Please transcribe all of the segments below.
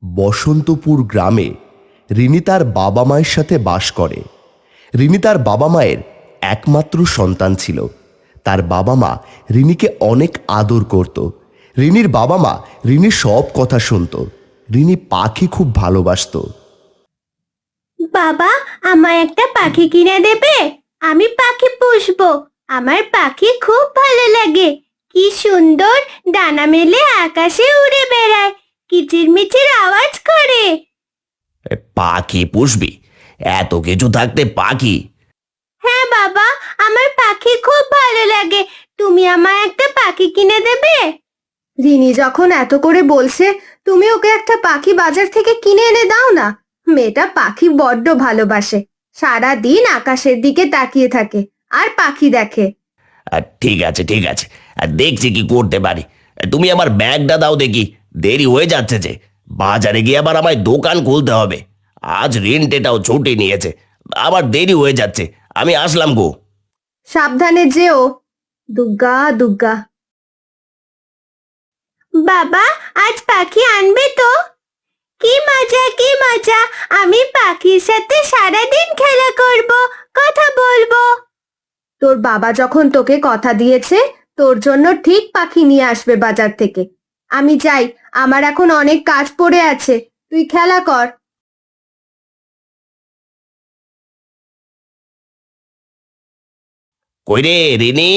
বসন্তপুর গ্রামে রিনি তার বাবা মায়ের সাথে বাস করে। রিনি তার বাবা মায়ের একমাত্র সন্তান ছিল। তার বাবা মা রিনিকে অনেক আদর করত। রিনির বাবা মা রিনির সব কথা শুনত। রিনি পাখি খুব ভালোবাসত। বাবা, আমায় একটা পাখি কিনে দেবে? আমি পাখি পুষবো। আমার পাখি খুব ভালো লাগে। কি সুন্দর ডানা মেলে আকাশে উড়ে বেড়ায়, কিচিরমিচির আওয়াজ করে। পাখি পুষবি? এত কিছু থাকতে পাখি? হ্যাঁ বাবা, আমার পাখি খুব ভালো লাগে। তুমি আমায় একটা পাখি কিনে দেবে? রিনি যখন এত করে বলছে, তুমি ওকে একটা পাখি বাজার থেকে কিনে এনে দাও না। মেয়েটা পাখি বড্ড ভালোবাসে। সারা দিন আকাশের দিকে তাকিয়ে থাকে আর পাখি দেখে। ঠিক আছে ঠিক আছে, দেখছি কি করতে পারি। তুমি আমার ব্যাগটা দাও দেখি, দেরি হয়ে যাচ্ছে যে। বাজারে গিয়ে আবার আমায় দোকান খুলতে হবে। আজ রেন্টেটাও ছুটি নিয়েছে, আবার দেরি হয়ে যাচ্ছে। আমি আসলাম গো। সাবধানে যেও। দুগ্গা দুগ্গা। বাবা, আজ পাখি আনবে তো? কি মজা কি মজা! আমি পাখির সাথে সারাদিন খেলা করব, কথা বলবো। তোর বাবা যখন তোকে কথা দিয়েছে, তোর জন্য ঠিক পাখি নিয়ে আসবে বাজার থেকে। আমি যাই, আমার এখন অনেক কাজ পড়ে আছে। তুই খেলা কর। কই রে রিনি,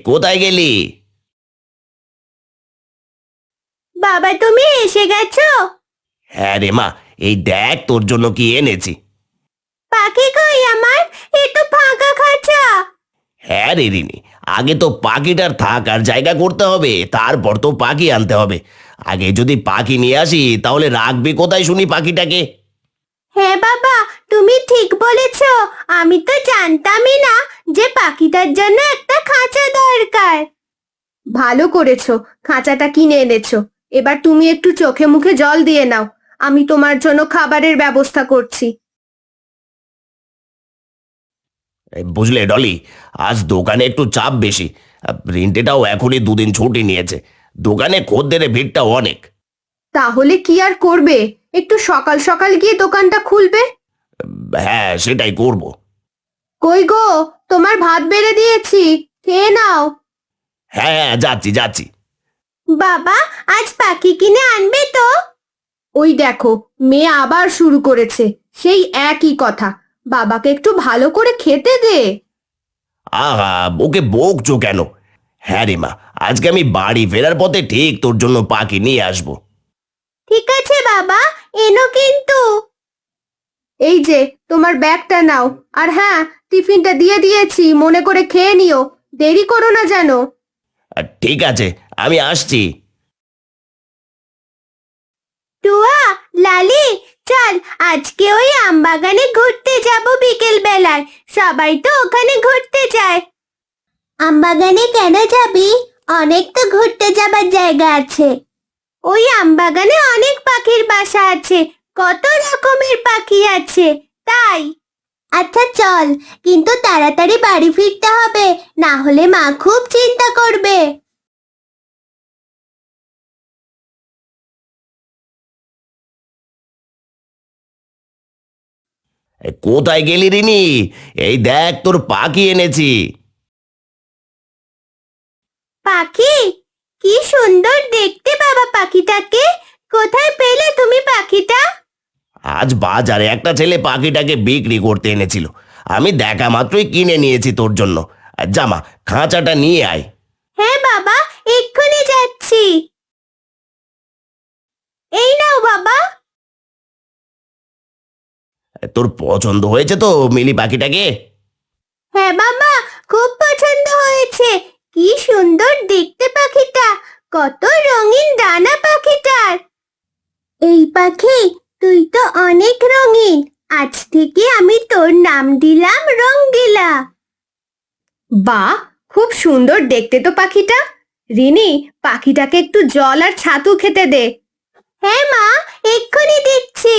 কোথায় গেলি? বাবা, তুমি এসে গেছো? হ্যাঁ রে মা, এই দেখ তোর জন্য কি এনেছি। পাখি কই আমার? এ তো ফাঁকা খাঁচা। হ্যাঁ রে রিনি, আগে তো পাখিটার থাকার জায়গা করতে হবে, তারপর তো পাখি আনতে হবে। আগে যদি পাখি নিয়ে আসি তাহলে রাখবি কোথায় শুনি পাখিটাকে? হ্যাঁ বাবা, তুমি ঠিক বলেছো। আমি তো জানতামই না যে পাখিটার জন্য একটা খাঁচা দরকার। ভালো করেছো, খাঁচাটা কিনে এনেছো। এবার তুমি একটু চোখে মুখে জল দিয়ে নাও। আমি তোমার জন্য খাবারের ব্যবস্থা করছি। বুঝলে ডলি, আজ দোকানে একটু চাপ বেশি। প্রিন্টেটাও এখনই দুদিন ছুটি নিয়েছে। দোকানে খদ্দেরের ভিড়টা অনেক। তাহলে কি আর করবে? একটু সকাল সকাল গিয়ে দোকানটা খুলবে। হ্যাঁ, সেটাই করব। কই গো, তোমার ভাত বেড়ে দিয়েছি, খেয়ে নাও। হ্যাঁ হ্যাঁ, যাচ্ছি যাচ্ছি। বাবা, আজ পাখি কিনে আনবে তো? ওই দেখো, মেয়ে আবার শুরু করেছে সেই একই কথা। বাবাকে একটু ভালো করে খেতে দে। আহা, ওকে বকছো কেন? হ্যাঁ রে মা, আজকে আমি বাড়ি ফেরার পথে ঠিক তোর জন্য পাখি নিয়ে আসবো। ঠিক আছে বাবা, এনো কিন্তু। এই যে, তোমার ব্যাগটা নাও। আর হ্যাঁ, টিফিনটা দিয়ে দিয়েছি, মনে করে খেয়ে নিও। দেরি করো না যেন। ঠিক আছে, আমি আসছি। টুয়া, লালি, চল আজকে ওই আমবাগানে ঘুরতে যাব বিকেল বেলায়। সবাই তো ওখানে ঘুরতে যায়। আমবাগানে কেন যাবি? অনেক তো ঘুরতে যাবার জায়গা আছে। ওই আমবাগানে অনেক পাখির বাসা আছে, কত রকমের পাখি আছে, তাই। আচ্ছা চল, কিন্তু তাড়াতাড়ি বাড়ি ফিরতে হবে, না হলে মা খুব চিন্তা করবে। কোথায় গেলি রিনি? এই দেখ তোর পাখি এনেছি। পাখি? কি সুন্দর দেখতে বাবা পাখিটাকে। কোথায় পেলে তুমি পাখিটা? আজ বাজারে একটা ছেলে পাখিটাকে বিক্রি করতে এনেছিল। আমি দেখা মাত্রই কিনে নিয়েছি তোর জন্য। আর জামা, খাঁচাটা নিয়ে আয়। হ্যাঁ বাবা, এক্ষুনি যাচ্ছি। এই নাও বাবা। তোর পছন্দ হয়েছে তো মিলি পাখিটাকে? হ্যাঁ বাবা, খুব পছন্দ হয়েছে। কি সুন্দর দেখতে পাখিটা, কত রঙিন ডানা পাখিটার। এই পাখি, তুই তো অনেক রঙিন। আজ থেকে আমি তোর নাম দিলাম রঙ্গিলা। বাহ, খুব সুন্দর দেখতে তো পাখিটা। রিনি, পাখিটাকে একটু জল আর ছাতু খেতে দে। হ্যাঁ মা, এক্ষুনি দিচ্ছি।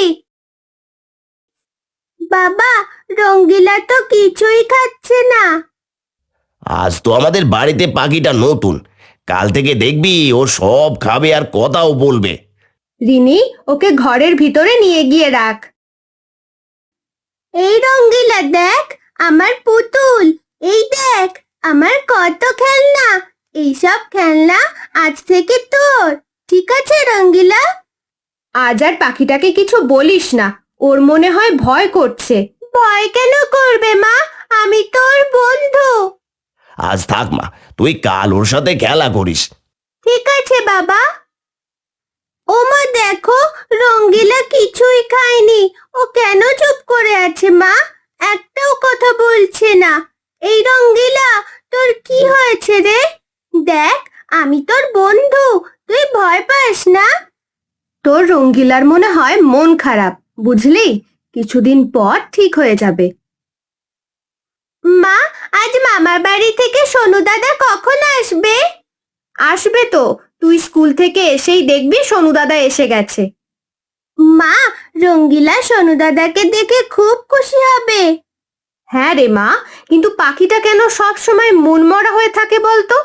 বাবা, রঙ্গিলা তো কিছুই খাচ্ছে না। আজ তো আমাদের বাড়িতে পাখিটা নতুন। কাল থেকে দেখবি ও সব খাবে আর কথাও বলবে। রিনি, ওকে ঘরের ভিতরে নিয়ে গিয়ে রাখ। এই রঙ্গিলা দেখ, আমার পুতুল। এই দেখ, আমার কত খেলনা। এইসব খেলনা আজ থেকে তোর, ঠিক আছে রঙ্গিলা? আজ আর পাখিটাকে কিছু বলিস না, ওর মনে হয় ভয় করছে। ভয় কেন করবে মা, আমি তোর বন্ধু। আজ থাক মা, তুই কাল ওর সাথে খেলা করিস। ঠিক আছে বাবা। ওমা দেখো, রঙ্গিলা কিছুই খায়নি। ও কেন চুপ করে আছে মা? একটাও কথা বলছে না। এই রঙ্গিলা, তোর কি হয়েছে রে? দেখ, আমি তোর বন্ধু, তুই ভয় পাস না। তোর রঙ্গিলার মনে হয় মন খারাপ, বুঝলি? কিছুদিন পর ঠিক হয়ে যাবে। মা, আজ মামার বাড়ি থেকে সোনু দাদা কখন আসবে? আসবে তো, তুই স্কুল থেকে এসেই দেখবি সোনু দাদা এসে গেছে। মা, রঙ্গিলা সোনু দাদাকে দেখে খুব খুশি হবে। হ্যাঁ রে মা, কিন্তু পাখিটা কেন সব সময় মনমরা হয়ে থাকে বলতো?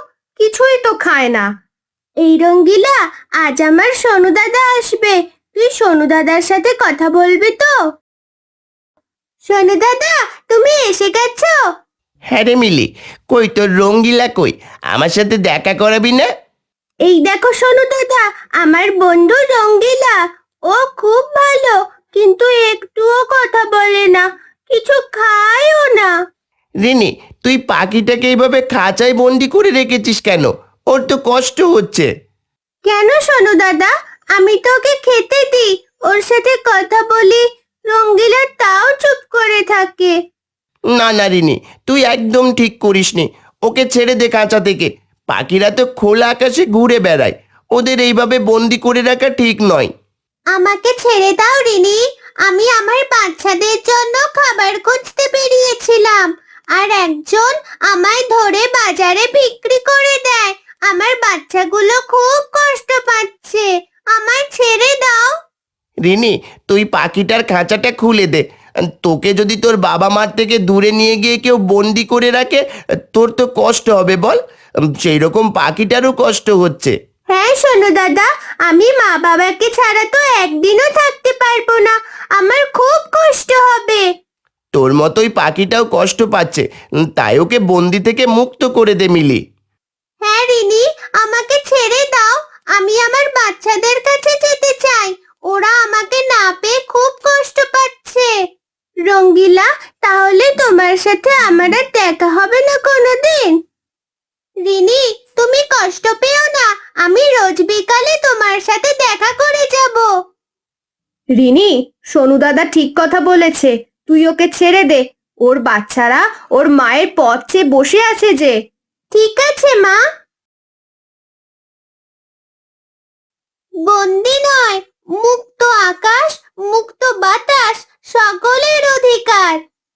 কিছুই তো খায় না। এই রঙ্গিলা, আজ আমার সোনু দাদা আসবে, তুই সোনু দাদার সাথে কথা বলবি তো? সোনু দাদা, তুমি এসে গেছো? হ্যাঁ রে মিলি, কই তোর রঙ্গিলা কই? আমার সাথে দেখা করাবি না? এই দেখো সোনু দাদা, আমার বন্ধু রঙ্গিলা। ও খুব ভালো, কিন্তু একটুও কথা বলে না, কিছু খায়ও না। রিনি, তুই পাখিটাকে এইভাবে খাঁচায় বন্দি করে রেখেছিস কেন? ওর তো কষ্ট হচ্ছে। কেন সোনু দাদা? আমি তো ওকে খেতে দিই, ওর সাথে কথা বলি। রঙ্গিলা তাও চুপ করে থাকে। না না রিনি, তুই একদম ঠিক করিসনি। ওকে ছেড়ে দে খাঁচা থেকে। পাখিরা তো খোলা আকাশে ঘুরে বেড়ায়, ওদের এইভাবে বন্দি করে রাখা ঠিক নয়। আমাকে ছেড়ে দাও রিনি, আমি আমার বাচ্চাদের জন্য খাবার খুঁজতে বেরিয়েছিলাম, আর একজন আমায় ধরে বাজারে বিক্রি করে দেয়। আমার বাচ্চাগুলো খুব কষ্ট পাচ্ছে, আমায় ছেড়ে দাও। রিনি, তুই পাখিটার খাঁচাটা খুলে দে। তোকে যদি তোর বাবা মার থেকে দূরে নিয়ে গিয়ে কেউ বন্দি করে রাখে, তোর তো কষ্ট হবে বল। সেই রকম পাখিটারও কষ্ট হচ্ছে। হ্যাঁ সোনু দাদা, আমি মা বাবাকে ছাড়া তো একদিনও থাকতে পারবো না, আমার খুব কষ্ট হবে। তোর মতোই পাখিটাও কষ্ট পাচ্ছে, তাই ওকে বন্দি থেকে মুক্ত করে দে মিলি। হ্যাঁ রিনি, আমাকে ছেড়ে দাও, আমি আমার বাচ্চাদের কাছে যেতে চাই। ওরা আমাকে না পেয়ে খুব কষ্ট পাচ্ছে। রঙ্গিলা, তাহলে তোমার সাথে আমার আর দেখা হবে না কোনোদিন। রিনি, তুমি কষ্ট পেও না, আমি রোজ বিকালে তোমার সাথে দেখা করে যাব। রিনি, সোনু দাদা ঠিক কথা বলেছে, তুই ওকে ছেড়ে দে। ওর বাচ্চারা ওর মায়ের পথ চেয়ে বসে আছে যে। ঠিক আছে মা।